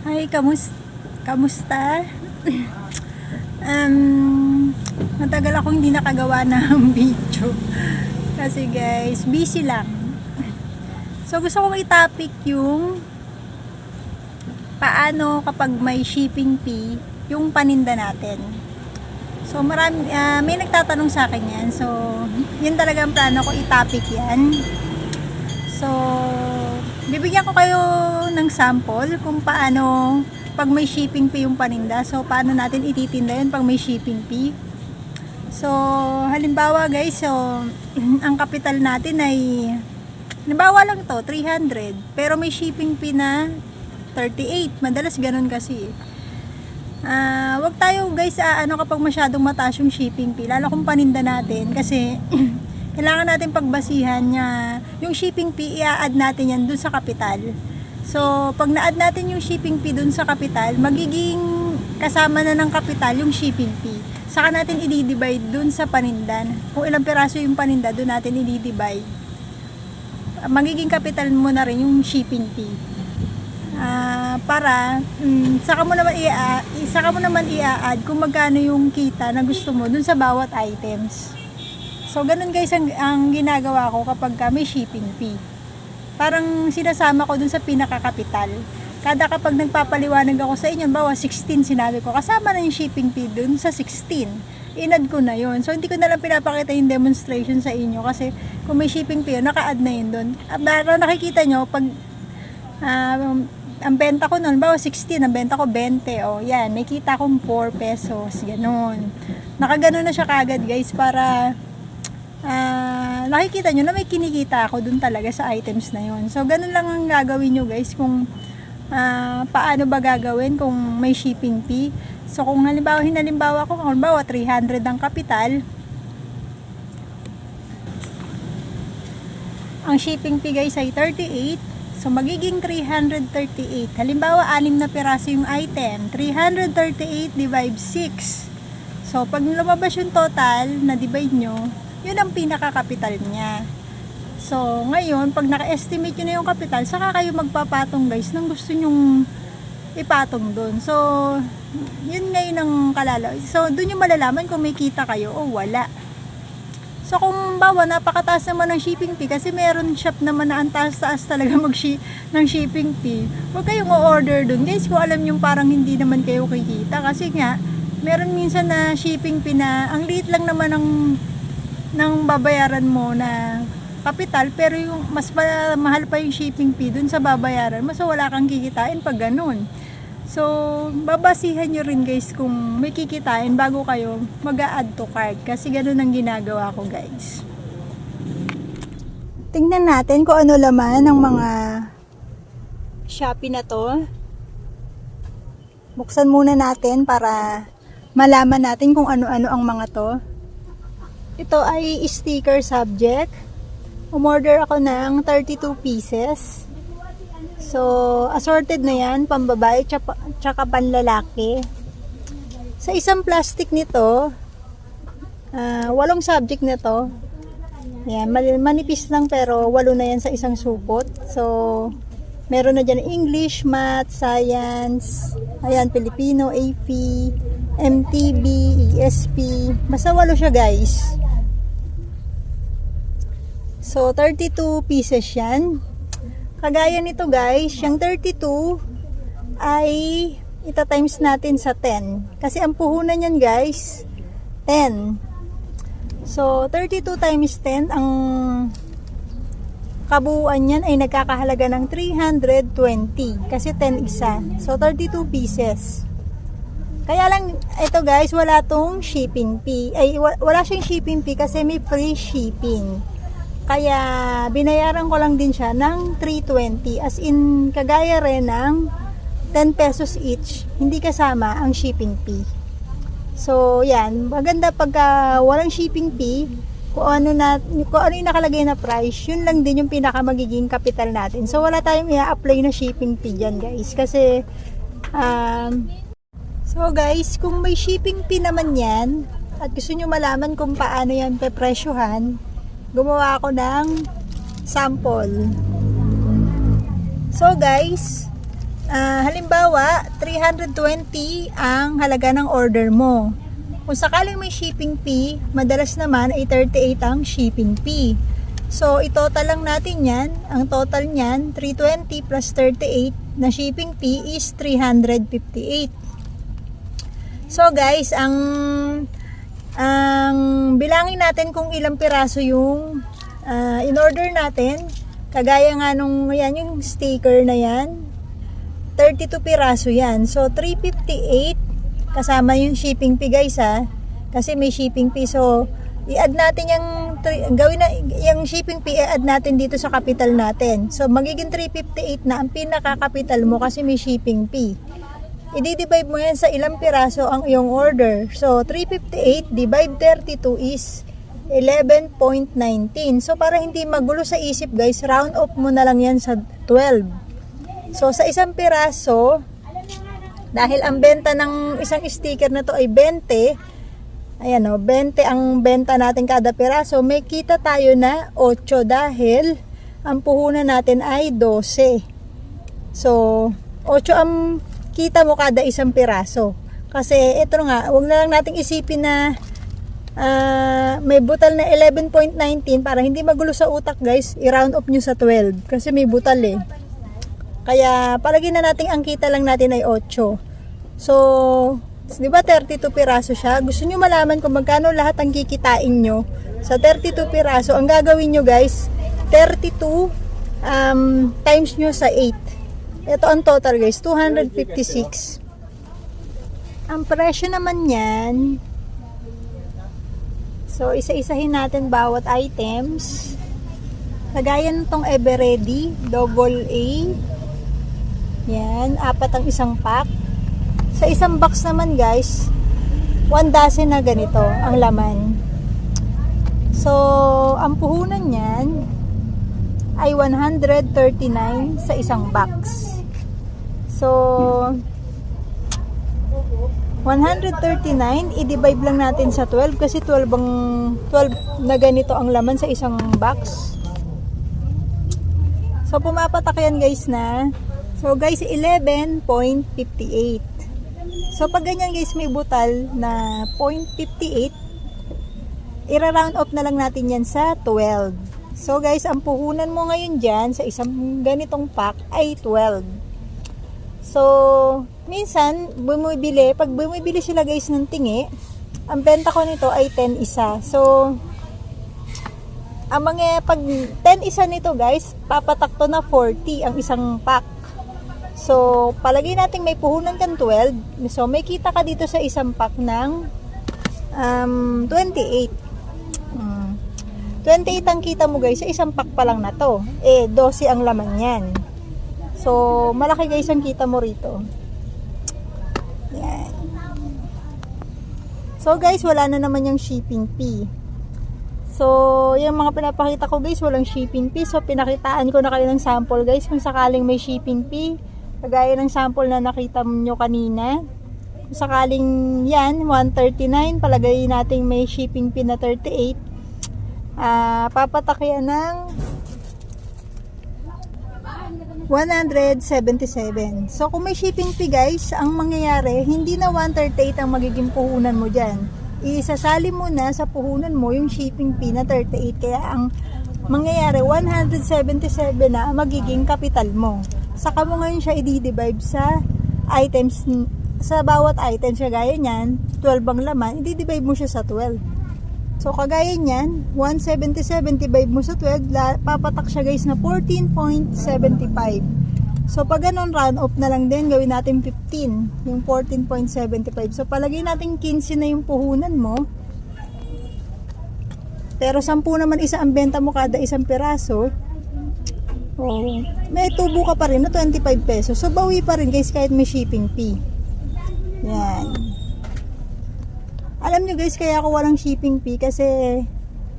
Hi, kamusta? Matagal akong hindi nakagawa ng video. Kasi guys, busy lang. So gusto kong i-topic yung paano kapag may shipping fee, yung paninda natin. So may nagtatanong sa akin yan. So yun talaga ang plano ko, i-topic yan. So bibigyan ko kayo ng sample kung paano pag may shipping fee yung paninda. So paano natin ititinda yun pag may shipping fee. So halimbawa guys, so ang kapital natin ay halimbawa lang to 300, pero may shipping fee na 38. Madalas ganun kasi. Wag tayo guys kapag masyadong mataas yung shipping fee, lalo kung paninda natin, kasi kailangan natin pagbasihan niya yung shipping fee, i-add natin yan dun sa kapital. So pag na-add natin yung shipping fee dun sa kapital, magiging kasama na ng kapital yung shipping fee. Saka natin i-divide dun sa paninda. Kung ilang piraso yung paninda, dun natin i-divide. Magiging kapital mo na rin yung shipping fee. Para saka mo naman i-add kung magkano yung kita na gusto mo dun sa bawat items. So ganun guys ang ginagawa ko kapag may shipping fee. Parang sinasama ko dun sa pinakakapital. Kapag nagpapaliwanag ako sa inyo, bawa 16 sinabi ko, kasama na yung shipping fee dun sa 16. Inad ko na yun. So hindi ko na lang pinapakita yung demonstration sa inyo, kasi kung may shipping fee, naka-add na yun dun. Para nakikita nyo, pag ang benta ko nun, bawa 16, ang benta ko 20, o yan, may kita akong 4 pesos, ganun. Nakaganon na siya kagad guys, para nakikita nyo na may kinikita ako dun talaga sa items na yun. So ganun lang ang gagawin nyo guys kung paano ba gagawin kung may shipping fee. So kung halimbawa ko, kung halimbawa 300 ang kapital, ang shipping fee guys ay 38. So magiging 338. Halimbawa 6 na piraso yung item, 338 divide 6. So pag lumabas yung total na divide nyo, yun ang pinakakapital niya. So ngayon pag naka-estimate nyo na yung kapital, saka kayo magpapatong guys ng gusto nyong ipatong dun. So yun ngayon ang kalalaw. So dun yung malalaman kung may kita kayo o wala. So kung bawa napakataas naman ng shipping fee, kasi meron shop naman na ang taas-taas talaga ng shipping fee, huwag kayong o-order dun guys kung alam nyo parang hindi naman kayo kikita. Kasi nga meron minsan na shipping fee na ang liit lang naman ng babayaran mo na kapital, pero yung mas mahal pa yung shipping fee dun sa babayaran mo, so wala kang kikitain pag ganun. So babasihan nyo rin guys kung may kikitain bago kayo mag-a-add to cart, kasi ganun ang ginagawa ko guys. Tingnan natin kung ano laman ng mga Shopee na to. Buksan muna natin para malaman natin kung ano-ano ang mga to. Ito ay sticker subject. Umorder ako ng 32 pieces. So, assorted na yan, pambabae tsaka panlalaki. Sa isang plastic nito, 8 subject nito. Yan, manipis lang pero 8 na yan sa isang supot. So, meron na dyan English, Math, Science, ayan, Filipino, AP, MTB, ESP. Basta 8 siya guys. So, 32 pieces yan. Kagaya nito guys, yung 32 ay ita-times natin sa 10. Kasi ang puhunan yan guys, 10. So, 32 times 10, ang kabuuan yan ay nagkakahalaga ng 320. Kasi 10 isa. So, 32 pieces. Kaya lang, ito guys, wala tong shipping fee. Ay, wala siyang shipping fee kasi may free shipping. Kaya binayaran ko lang din siya ng 320, as in kagaya rin ng 10 pesos each, hindi kasama ang shipping fee. So yan, maganda pagka walang shipping fee, kung ano yung nakalagay na price, yun lang din yung pinaka magiging kapital natin. So wala tayong i-apply na shipping fee dyan guys, kasi so guys, kung may shipping fee naman yan at gusto nyo malaman kung paano yan pepresyohan, gumawa ako ng sample. So guys, Halimbawa, 320 ang halaga ng order mo. Kung sakaling may shipping fee, madalas naman ay 38 ang shipping fee. So, itotal lang natin yan. Ang total niyan, 320 plus 38 na shipping fee is 358. So, guys, ang bilangin natin kung ilang piraso yung in-order natin. Kagaya nga nung yan, yung sticker na yan, 32 piraso yan. So, 358 kasama yung shipping fee, guys, ha. Kasi may shipping fee. So, i-add natin yung shipping fee, i-add natin dito sa capital natin. So, magiging 358 na ang pinaka-capital mo kasi may shipping fee. I-divide mo yan sa ilang piraso ang iyong order. So, 358 divide 32 is 11.19. So, para hindi magulo sa isip, guys, round off mo na lang yan sa 12. So, sa isang piraso, dahil ang benta ng isang sticker na to ay 20, ayan o, 20 ang benta natin kada piraso, may kita tayo na 8 dahil ang puhunan natin ay 12. So, 8 ang kita mo kada isang piraso. Kasi ito nga, wag na lang nating isipin na may butal na 11.19 para hindi magulo sa utak, guys. I-round off nyo sa 12 kasi may butal eh. Kaya palagi na nating ang kita lang natin ay 8. So, di ba 32 piraso siya? Gusto nyo malaman kung magkano lahat ang kikitain nyo sa 32 piraso? Ang gagawin nyo, guys, 32 times nyo sa 8. Ito ang total, guys, 256. Ang presyo naman yan, so isa-isahin natin bawat items. Kagaya nitong Everready Double A, yan, 4 ang isang pack. Sa isang box naman, guys, 1 dozen na ganito ang laman. So, ang puhunan niyan ay 139 sa isang box. So, 139 i-divide lang natin sa 12 kasi 12 na ganito ang laman sa isang box. So, pumapatak yan, guys, na. So, guys, 11.58. So, pag ganyan, guys, may butal na 0.58, ira-round off na lang natin yan sa 12. So, guys, ang puhunan mo ngayon dyan sa isang ganitong pack ay 12. So, minsan, pag bumibili sila, guys, ng tingi, ang benta ko nito ay 10 isa. So, pag 10 isa nito, guys, papatak to na 40 ang isang pack. So, palagay natin may puhunan kang 12. So, may kita ka dito sa isang pack ng 28. 28 ang kita mo, guys, sa isang pack pa lang na to. 12 ang laman yan. So, malaki, guys, ang kita mo rito. Yan. So, guys, wala na naman yung shipping fee. So, yung mga pinapakita ko, guys, walang shipping fee. So, pinakitaan ko na kayo ng sample, guys, kung sakaling may shipping fee. Kagaya ng sample na nakita nyo kanina. Kung sakaling yan, 139, palagay natin may shipping fee na 38. Papatak yan ng 177. So, kung may shipping fee, guys, ang mangyayari, hindi na 138 ang magiging puhunan mo dyan. Isasali mo na sa puhunan mo yung shipping fee na 38. Kaya ang mangyayari, 177 na ang magiging kapital mo. Saka mo ngayon siya i-divide sa items, sa bawat items. Kagaya nyan, 12 ang laman, i-divide mo siya sa 12. So, kagaya nyan, 177 divide mo sa 12, papatak siya, guys, na 14.75. So, pag ganun, round off na lang din, gawin natin 15, yung 14.75. So, palagay natin 15 na yung puhunan mo. Pero 10 naman isa ang benta mo kada isang piraso. Oh, may tubo ka pa rin na 25 pesos. So, bawi pa rin, guys, kahit may shipping fee. Yan. Alam nyo, guys, kaya ako walang shipping fee kasi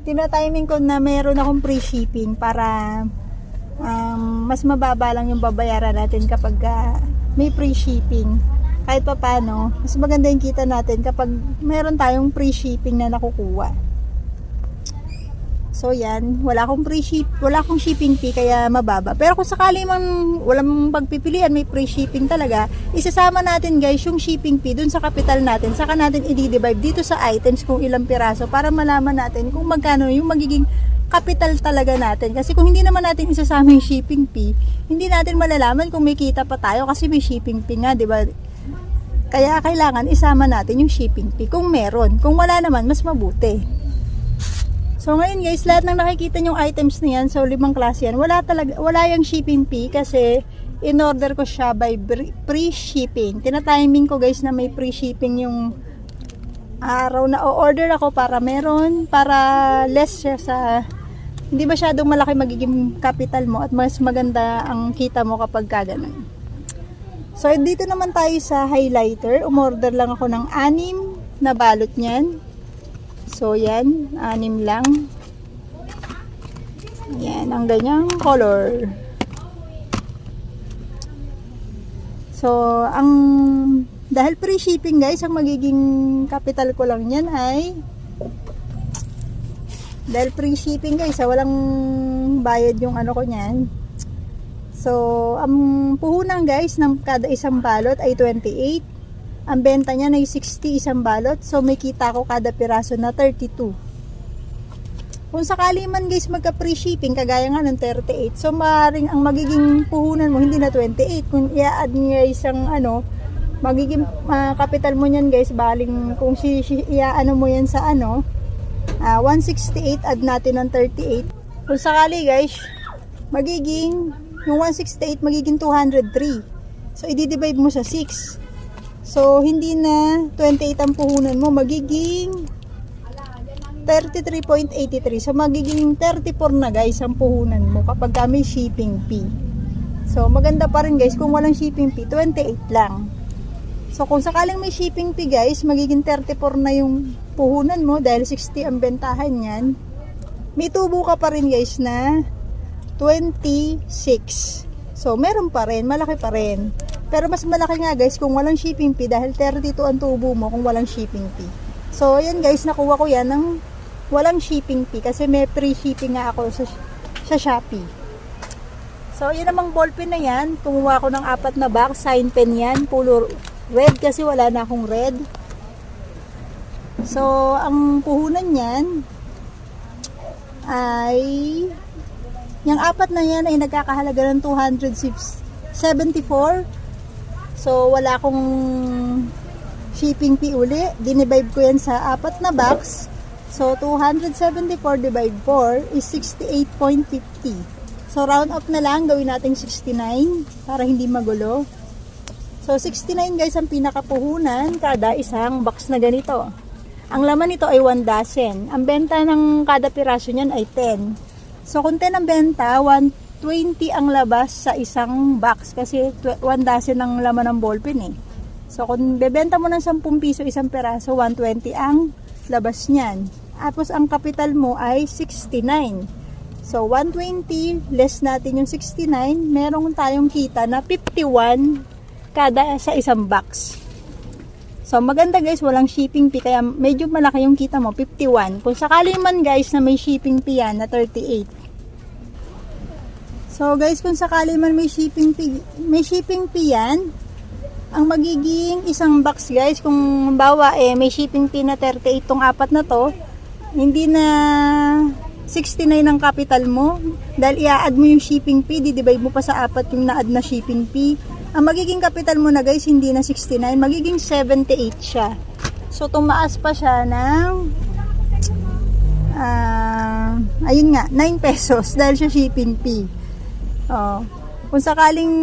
tina-timing ko na mayroon akong free shipping para mas mababa lang yung babayaran natin kapag may free shipping. Kahit pa paano, mas maganda yung kita natin kapag mayroon tayong free shipping na nakukuha. So yan, wala akong shipping fee kaya mababa. Pero kung sakali mang walang pagpipilian, may free shipping talaga, isasama natin guys yung shipping fee dun sa capital natin. Saka natin i-divide dito sa items kung ilang piraso para malaman natin kung magkano yung magiging capital talaga natin. Kasi kung hindi naman natin isasama yung shipping fee, hindi natin malalaman kung may kita pa tayo kasi may shipping fee nga, 'di ba? Kaya kailangan isama natin yung shipping fee kung meron. Kung wala naman, mas mabuti. So ngayon guys, lahat ng nakikita nyong items na yan, so 5 klase yan, wala yung shipping fee kasi in-order ko siya by free shipping. Tina-timing ko guys na may free shipping yung araw na o-order ako para meron, para less siya sa, hindi masyadong malaki magiging capital mo at mas maganda ang kita mo kapag kaganon. So dito naman tayo sa highlighter, umorder lang ako ng 6 na balot niyan. So, yan. 6 lang. Yan. Ang ganyang color. So, dahil free shipping guys, ang magiging capital ko lang yan ay dahil free shipping guys, walang bayad yung ano ko niyan. So, ang puhunan guys ng kada isang balot ay 28. Ang benta niya ay 60 isang balot. So may kita ko kada piraso na 32. Kung sakali man guys magka free shipping kagaya nga ng 38. So maaaring ang magiging puhunan mo hindi na 28. Kung i-add niya isang magiging capital mo niyan guys, baling kung i-ano mo yan sa 168 add natin ng 38. Kung sakali guys magiging yung 168 magiging 203. So i-divide mo sa 6. So, hindi na 28 ang puhunan mo, magiging 33.83. So, magiging 34 na guys ang puhunan mo kapag may shipping fee. So, maganda pa rin guys kung walang shipping fee, 28 lang. So, kung sakaling may shipping fee guys, magiging 34 na yung puhunan mo dahil 60 ang bentahan yan. May tubo ka pa rin guys na 26. So, meron pa rin, malaki pa rin. Pero mas malaki nga guys kung walang shipping fee dahil 32 ang tubo mo kung walang shipping fee. So ayan guys, nakuha ko yan ng walang shipping fee kasi may free shipping nga ako sa Shopee. So yun namang ballpen na yan, kumuha ko ng 4 na box, sign pen yan, pulo red kasi wala na akong red. So ang puhunan yan ay yung 4 na yan ay nagkakahalaga ng 274. So, wala akong shipping fee uli. Dinivide ko yan sa 4 na box. So, 274 divide 4 is 68.50. So, round up na lang. Gawin natin 69 para hindi magulo. So, 69 guys ang pinakapuhunan kada isang box na ganito. Ang laman nito ay 1 dozen. Ang benta ng kada piraso niyan ay 10. So, kung 10 ang benta, 20 ang labas sa isang box kasi 1 dozen ang laman ng ballpen eh. So kung bebenta mo ng 10 piso isang peraso, 120 ang labas niyan. Tapos ang capital mo ay 69. So 120 less natin yung 69, merong tayong kita na 51 kada sa isang box. So maganda guys, walang shipping fee kaya medyo malaki yung kita mo, 51. Kung sakali man guys na may shipping fee yan na 38. So guys, kung sakali man may shipping fee yan, ang magiging isang box guys, kung bawa may shipping fee na 38 tong 4 na to, hindi na 69 ang capital mo dahil i-add mo yung shipping fee, di-divide mo pa sa 4 yung na-add na shipping fee. Ang magiging capital mo na guys, hindi na 69, magiging 78 siya. So tumaas pa siya ng ayun nga, 9 pesos dahil sa shipping fee. Kung sakaling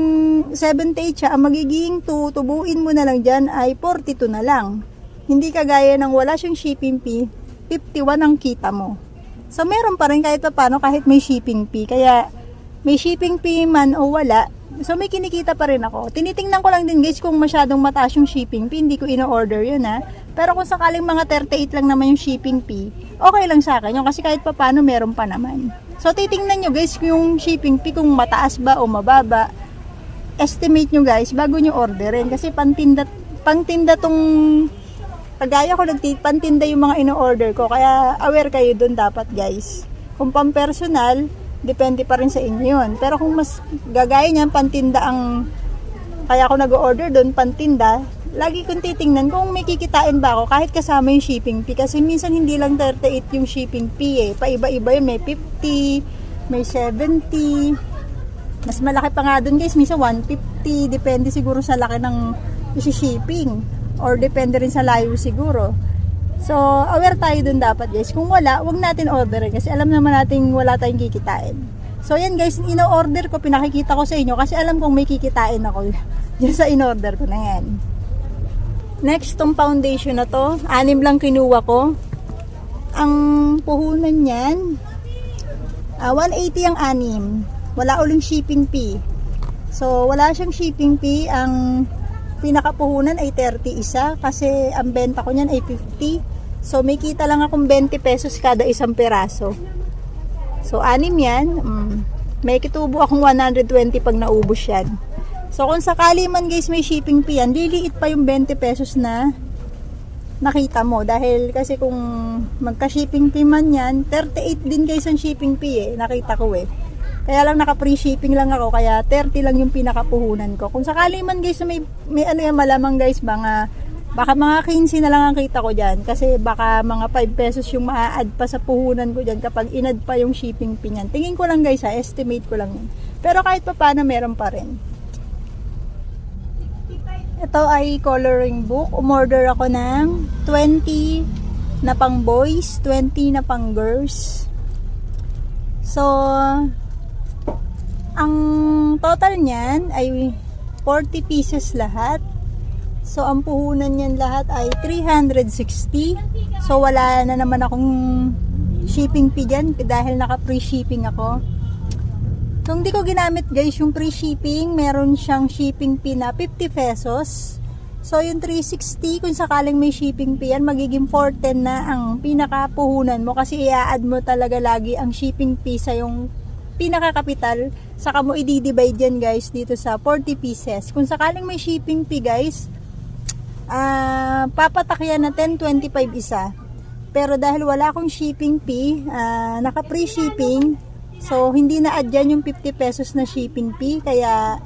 78 siya, ang magiging tutubuin mo na lang dyan ay 42 na lang. Hindi kagaya ng wala siyang shipping fee, 51 ang kita mo. So meron pa rin kahit pa paano kahit may shipping fee. Kaya may shipping fee man o wala, so may kinikita pa rin ako. Tinitingnan ko lang din guys kung masyadong mataas yung shipping fee, hindi ko ino-order yun ha. Pero kung sakaling mga 38 lang naman yung shipping fee, okay lang sa akin yun kasi kahit pa paano meron pa naman. So, titingnan nyo guys yung shipping fee kung mataas ba o mababa. Estimate nyo guys bago nyo orderin. Kasi pangtinda tong, kagaya ko pantinda yung mga ino-order ko. Kaya aware kayo dun dapat guys. Kung pampersonal, depende pa rin sa inyo yun. Pero kung mas gagaya niyan, pantinda ang, kaya ako nag-order doon, pantinda, lagi kong titingnan kung may kikitain ba ako kahit kasama yung shipping fee. Kasi minsan hindi lang 38 yung shipping fee eh. Paiba-iba yun, may 50, may 70. Mas malaki pa nga doon guys, minsan 150. Depende siguro sa laki ng isi-shipping. Or depende rin sa layo siguro. So, aware tayo dun dapat guys. Kung wala, wag natin orderin kasi alam naman natin wala tayong kikitain. So, yan guys, ino-order ko, pinakikita ko sa inyo kasi alam kong may kikitain ako dyan sa in-order ko na yan. Next, tong foundation na to, 6 lang kinuha ko. Ang puhunan yan, 180 ang 6. Wala uling shipping fee. So, wala siyang shipping fee. Ang pinakapuhunan ay 30 isa kasi ang benta ko niyan ay 50. So may kita lang akong 20 pesos kada isang peraso. So 6 yan. May kitubo akong 120 pag naubos yan. So kung sakali man guys may shipping fee yan, liliit pa yung 20 pesos na nakita mo. Dahil kasi kung magka-shipping fee man yan, 38 din guys ang shipping fee eh. Nakita ko eh. Kaya lang naka-free shipping lang ako, kaya 30 lang yung pinakapuhunan ko. Kung sakali man guys may ano yan, malamang guys, baka mga 15 na lang ang kita ko dyan. Kasi baka mga 5 pesos yung maa-add pa sa puhunan ko dyan kapag in-add pa yung shipping fee niyan. Tingin ko lang guys ha, estimate ko lang yun. Pero kahit pa paano meron pa rin. Ito ay coloring book. Umorder ako ng 20 na pang boys, 20 na pang girls. So, ang total niyan ay 40 pieces lahat. So, ang puhunan niyan lahat ay 360. So, wala na naman akong shipping fee dyan dahil naka-free shipping ako. Kung di ko ginamit guys yung free shipping, meron siyang shipping fee na 50 pesos. So, yung 360, kung sakaling may shipping fee yan, magiging 410 na ang pinakapuhunan mo kasi i-add mo talaga lagi ang shipping fee sa yung pinakakapital, saka mo i-divide yan guys dito sa 40 pieces. Kung sakaling may shipping fee guys, papatak yan na 10.25 isa. Pero dahil wala akong shipping fee, naka-free shipping, so hindi na add yan yung 50 pesos na shipping fee, kaya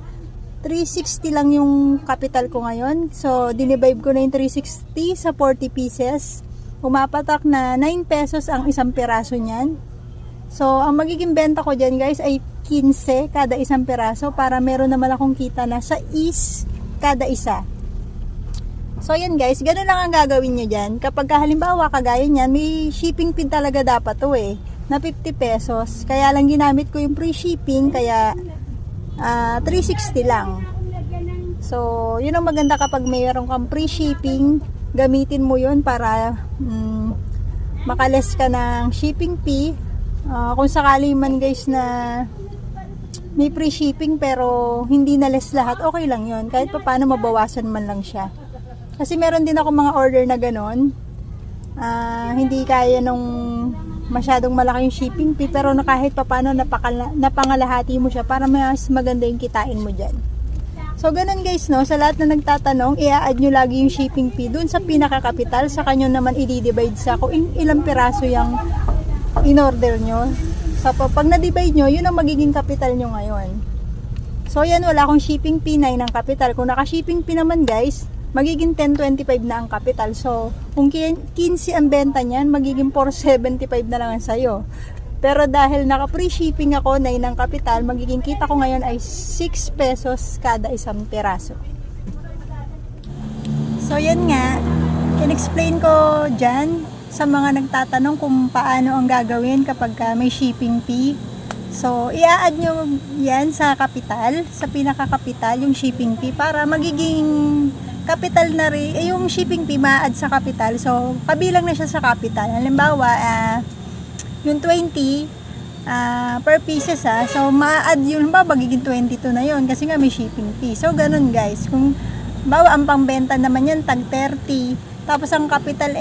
360 lang yung capital ko ngayon. So dinivide ko na yung 360 sa 40 pieces. Pumapatak na 9 pesos ang isang peraso niyan. So, ang magiging benta ko dyan guys ay 15 kada isang peraso para meron naman akong kita na sa kada isa. So, yan guys, ganun lang ang gagawin nyo dyan. Kapag halimbawa kagaya nyan, may shipping fee talaga dapat to eh, na 50 pesos. Kaya lang ginamit ko yung free shipping, kaya 360 lang. So, yun ang maganda kapag mayroon kang free shipping, gamitin mo yun para makales ka ng shipping fee. Kung sakali man guys na may free shipping pero hindi na less lahat, okay lang yun. Kahit pa paano mabawasan man lang siya. Kasi meron din ako mga order na ganon. Hindi kaya nung masyadong malaki yung shipping fee pero kahit pa paano napangalahati mo siya para mas maganda yung kitain mo dyan. So ganun guys no, sa lahat na nagtatanong, i-add nyo lagi yung shipping fee dun sa pinakakapital, sa kanyo naman i-divide sa kung ilang piraso yung in-order nyo. So, pag na-divide nyo, yun ang magiging capital nyo ngayon. So, yan, wala akong shipping fee na ng capital. Kung naka-shipping fee naman, guys, magiging 10.25 na ang capital. So, kung 15 ang benta niyan, magiging 4.75 na lang ang sayo. Pero dahil naka-free shipping ako na ng capital, magiging kita ko ngayon ay 6 pesos kada isang peraso. So, yan nga. In-explain ko dyan sa mga nagtatanong kung paano ang gagawin kapag may shipping fee. So, i-add nyo yan sa kapital, sa pinaka-kapital, yung shipping fee, para magiging kapital na rin, yung shipping fee ma-add sa kapital. So, kabilang na siya sa kapital. Halimbawa, yung 20 per pieces so ma-add yun, magiging 22 na yun kasi nga may shipping fee. So, ganun guys. Kung bawa ang pangbenta naman yan, tag 30, tapos ang capital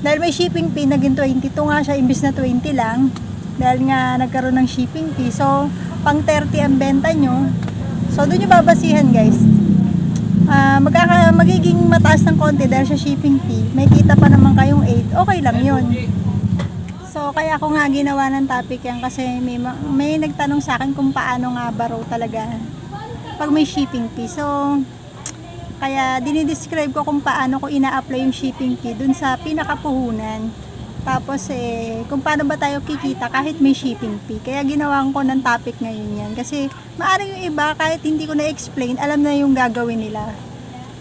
dahil may shipping fee, naging 22 nga siya, imbis na 20 lang. Dahil nga nagkaroon ng shipping fee. So, pang 30 ang benta nyo. So, doon nyo babasihan guys. Magiging mataas ng konti dahil sa shipping fee. May kita pa naman kayong 8. Okay lang yun. So, So, kaya ako nga ginawa ng topic yan kasi may nagtanong sa akin kung paano nga ba raw talaga pag may shipping fee. So, kaya dinidescribe ko kung paano ko ina-apply yung shipping fee dun sa pinakapuhunan. Tapos kung paano ba tayo kikita kahit may shipping fee. Kaya ginawa ko ng topic ngayon yan. Kasi maaaring yung iba kahit hindi ko na-explain, alam na yung gagawin nila.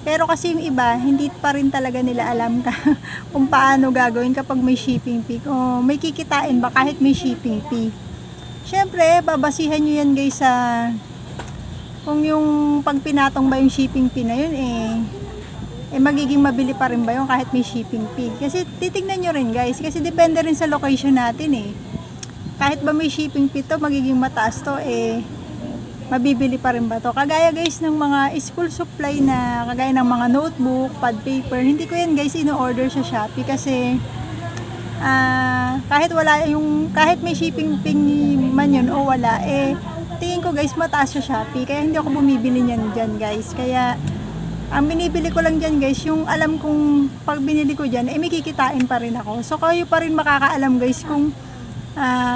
Pero kasi yung iba, hindi pa rin talaga nila alam kung paano gagawin kapag may shipping fee. O may kikitain ba kahit may shipping fee. Siyempre, babasihan nyo yan guys sa kung yung pag pinatong ba yung shipping fee na yun magiging mabili pa rin ba yun kahit may shipping fee. Kasi titignan nyo rin guys, kasi depende rin sa location natin kahit ba may shipping fee to, magiging mataas to mabibili pa rin ba to. Kagaya guys ng mga school supply na kagaya ng mga notebook, pad paper, hindi ko yan guys ino-order sa Shopee kasi kahit may shipping fee man yun o wala tingin ko guys mataas sa Shopee, kaya hindi ako bumibili niyan dyan guys. Kaya ang binibili ko lang dyan guys yung alam kong pag binili ko dyan may kikitain pa rin ako. So kayo pa rin makakaalam guys kung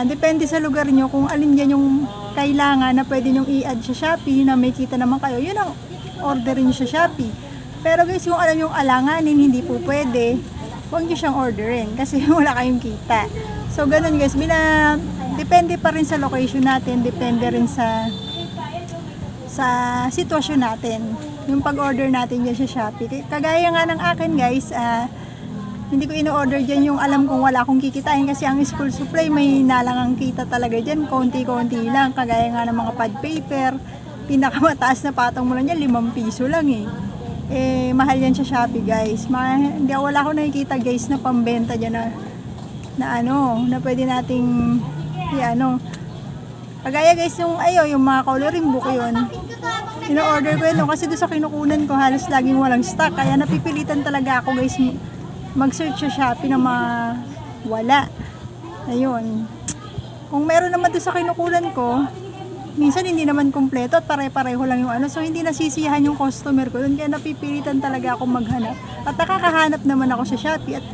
depende sa lugar nyo kung alin dyan yung kailangan na pwede nyong i-add sa Shopee na may kita naman kayo, yun ang orderin nyo sa Shopee. Pero guys kung alam yung alanganin hindi po pwede, huwag nyo siyang orderin kasi wala kayong kita. So ganun guys, depende pa rin sa location natin, depende rin sa sitwasyon natin yung pag-order natin dyan sa Shopee. Kagaya nga ng akin guys, hindi ko ino-order dyan yung alam kong wala akong kikitain kasi ang school supply may nalangang kita talaga dyan, konti-konti lang. Kagaya nga ng mga pad paper, pinakamataas na patong mo lang yan, 5 piso lang mahal yan sa Shopee guys. Wala akong nakikita guys na pambenta dyan na pwede nating kagaya guys yung mga coloring book yun, ino-order ko yun kasi doon sa kinukunan ko halos laging walang stock, kaya napipilitan talaga ako guys mag-search sa Shopee ng mga wala. Ayun, kung meron naman doon sa kinukunan ko minsan hindi naman kompleto at pare-pareho lang yung so hindi nasisiyahan yung customer ko doon, kaya napipilitan talaga ako maghanap at nakakahanap naman ako sa Shopee at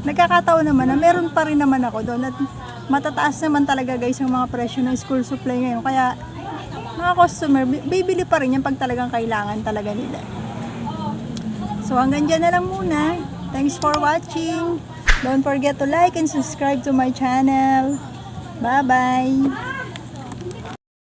nagkakataon naman na meron pa rin naman ako doon at matataas naman talaga guys ang mga presyo ng school supply ngayon, kaya mga customer bibili pa rin yan pag talagang kailangan talaga nila. So hanggang dyan na lang muna. Thanks for watching. Don't forget to like and subscribe to my channel. Bye bye.